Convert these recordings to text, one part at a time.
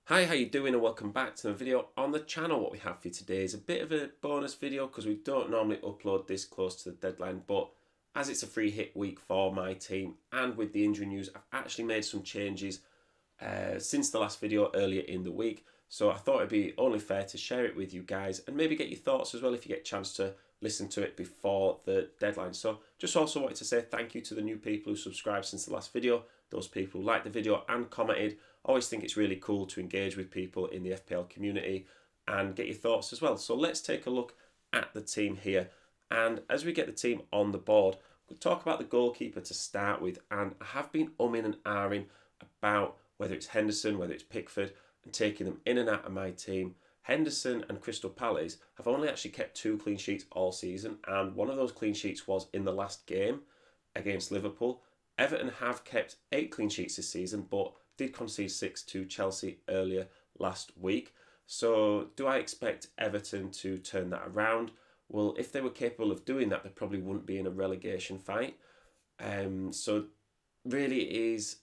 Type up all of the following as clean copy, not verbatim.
Hi, how you doing and welcome back to the video on the channel. What we have for you today is a bit of a bonus video because we don't normally upload this close to the deadline, but as it's a free hit week for my team and with the injury news, I've actually made some changes since the last video earlier in the week. So I thought it'd be only fair to share it with you guys and maybe get your thoughts as well if you get a chance to listen to it before the deadline. So just also wanted to say thank you to the new people who subscribed since the last video, those people who liked the video and commented. I always think it's really cool to engage with people in the FPL community and get your thoughts as well. So let's take a look at the team here. And as we get the team on the board, we'll talk about the goalkeeper to start with. And I have been umming and ahhing about whether it's Henderson, whether it's Pickford, and taking them in and out of my team. Henderson and Crystal Palace have only actually kept 2 clean sheets all season, and one of those clean sheets was in the last game against Liverpool. Everton have kept 8 clean sheets this season, but did concede 6 to Chelsea earlier last week. So do I expect Everton to turn that around? Well, if they were capable of doing that, they probably wouldn't be in a relegation fight. So really it is,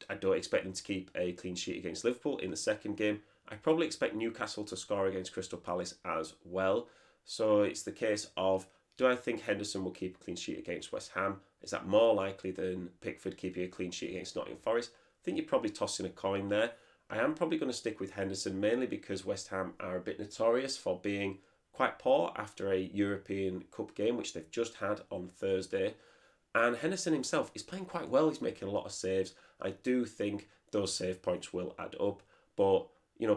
I don't expect them to keep a clean sheet against Liverpool in the second game. I probably expect Newcastle to score against Crystal Palace as well. So it's the case of, do I think Henderson will keep a clean sheet against West Ham? Is that more likely than Pickford keeping a clean sheet against Nottingham Forest? I think you're probably tossing a coin there. I am probably going to stick with Henderson mainly because West Ham are a bit notorious for being quite poor after a European Cup game, which they've just had on Thursday. And Henderson himself is playing quite well. He's making a lot of saves. I do think those save points will add up. But,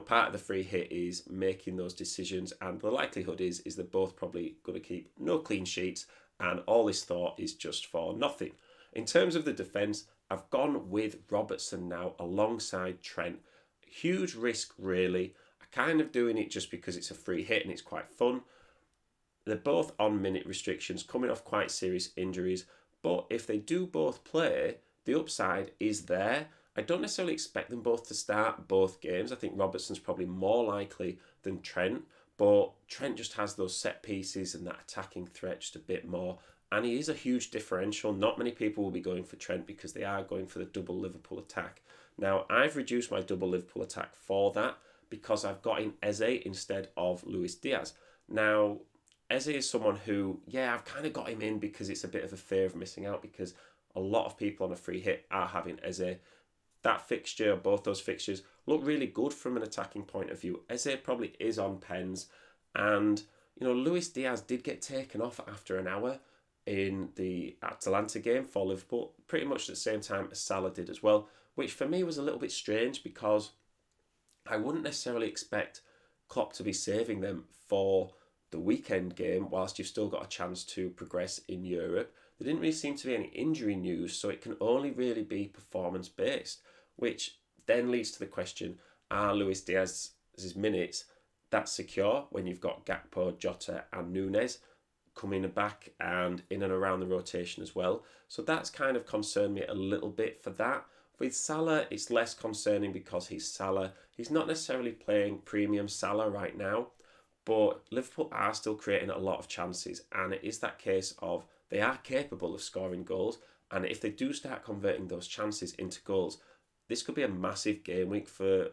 part of the free hit is making those decisions. And the likelihood is they're both probably going to keep no clean sheets. And all this thought is just for nothing. In terms of the defence, I've gone with Robertson now alongside Trent. Huge risk, really. I'm kind of doing it just because it's a free hit and it's quite fun. They're both on minute restrictions, coming off quite serious injuries. But if they do both play, the upside is there. I don't necessarily expect them both to start both games. I think Robertson's probably more likely than Trent. But Trent just has those set pieces and that attacking threat just a bit more. And he is a huge differential. Not many people will be going for Trent because they are going for the double Liverpool attack. Now, I've reduced my double Liverpool attack for that because I've got in Eze instead of Luis Diaz. Now, Eze is someone who, I've kind of got him in because it's a bit of a fear of missing out because a lot of people on a free hit are having Eze. That fixture, both those fixtures, look really good from an attacking point of view. Eze probably is on pens. And, Luis Diaz did get taken off after an hour in the Atalanta game for Liverpool, pretty much at the same time as Salah did as well, which for me was a little bit strange because I wouldn't necessarily expect Klopp to be saving them for the weekend game whilst you've still got a chance to progress in Europe. There didn't really seem to be any injury news, so it can only really be performance based, which then leads to the question, are Luis Diaz's minutes that secure when you've got Gakpo, Jota and Nunes coming back and in and around the rotation as well? So that's kind of concerned me a little bit for that. With Salah, it's less concerning because he's Salah. He's not necessarily playing premium Salah right now, but Liverpool are still creating a lot of chances, and it is that case of they are capable of scoring goals, and if they do start converting those chances into goals, this could be a massive game week for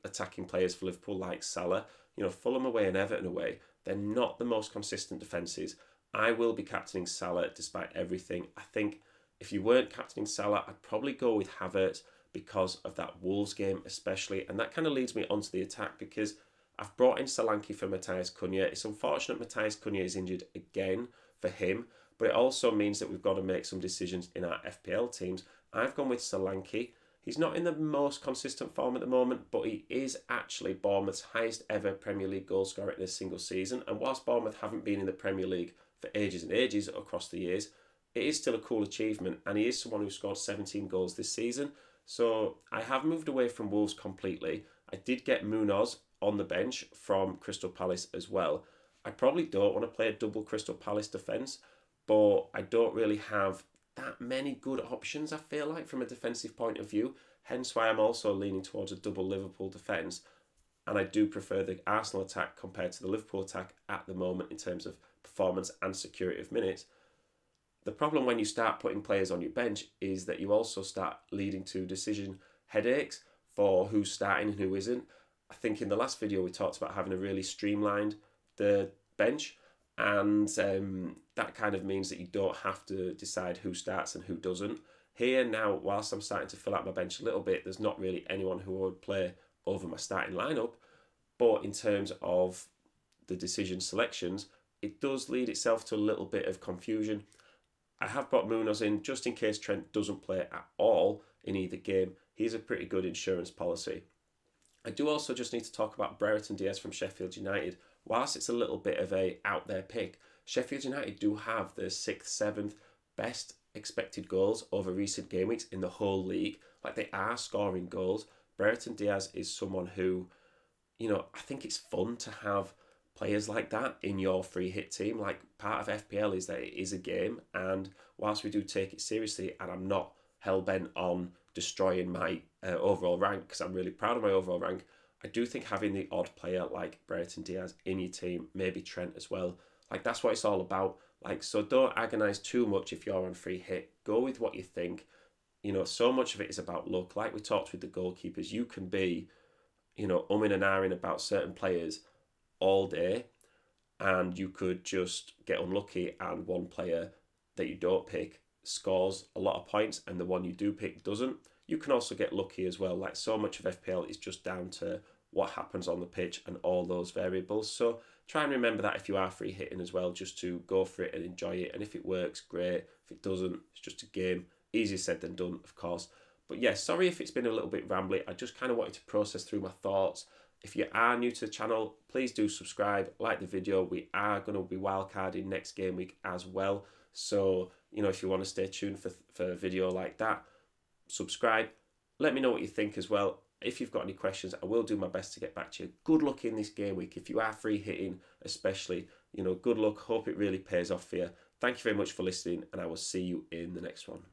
attacking players for Liverpool like Salah. Fulham away and Everton away, they're not the most consistent defences. I will be captaining Salah despite everything. I think if you weren't captaining Salah, I'd probably go with Havertz because of that Wolves game especially, and that kind of leads me onto the attack because I've brought in Solanke for Matthias Cunha. It's unfortunate Matthias Cunha is injured again for him, but it also means that we've got to make some decisions in our FPL teams. I've gone with Solanke. He's not in the most consistent form at the moment, but he is actually Bournemouth's highest ever Premier League goal scorer in a single season. And whilst Bournemouth haven't been in the Premier League for ages and ages across the years, it is still a cool achievement. And he is someone who scored 17 goals this season. So I have moved away from Wolves completely. I did get Munoz on the bench from Crystal Palace as well. I probably don't want to play a double Crystal Palace defence, but I don't really have that many good options, I feel like, from a defensive point of view. Hence why I'm also leaning towards a double Liverpool defence. And I do prefer the Arsenal attack compared to the Liverpool attack at the moment in terms of performance and security of minutes. The problem when you start putting players on your bench is that you also start leading to decision headaches for who's starting and who isn't. I think in the last video we talked about having a really streamlined the bench, and that kind of means that you don't have to decide who starts and who doesn't. Here now, whilst I'm starting to fill out my bench a little bit, there's not really anyone who I would play over my starting lineup. But in terms of the decision selections, it does lead itself to a little bit of confusion. I have brought Munoz in just in case Trent doesn't play at all in either game. He's a pretty good insurance policy. I do also just need to talk about Brereton Diaz from Sheffield United. Whilst it's a little bit of a out there pick, Sheffield United do have the 6th, 7th best expected goals over recent game weeks in the whole league. Like, they are scoring goals. Brereton Diaz is someone who, I think it's fun to have players like that in your free hit team. Like, part of FPL is that it is a game, and whilst we do take it seriously, and I'm not hell-bent on destroying my overall rank, because I'm really proud of my overall rank, I do think having the odd player like Brereton Diaz in your team, maybe Trent as well, like, that's what it's all about. Like, so don't agonise too much if you're on free hit. Go with what you think. So much of it is about luck. Like we talked with the goalkeepers, you can be, umming and ahhing about certain players all day, and you could just get unlucky and one player that you don't pick scores a lot of points and the one you do pick doesn't. You can also get lucky as well. Like, so much of FPL is just down to what happens on the pitch and all those variables. So try and remember that if you are free hitting as well, just to go for it and enjoy it. And if it works, great. If it doesn't, it's just a game. Easier said than done, of course. But yeah, sorry if it's been a little bit rambly. I just kind of wanted to process through my thoughts. If you are new to the channel, please do subscribe, like the video. We are going to be wildcarding next game week as well. So, if you want to stay tuned for a video like that, subscribe. Let me know what you think as well. If you've got any questions, I will do my best to get back to you. Good luck in this game week. If you are free hitting, especially, good luck. Hope it really pays off for you. Thank you very much for listening, and I will see you in the next one.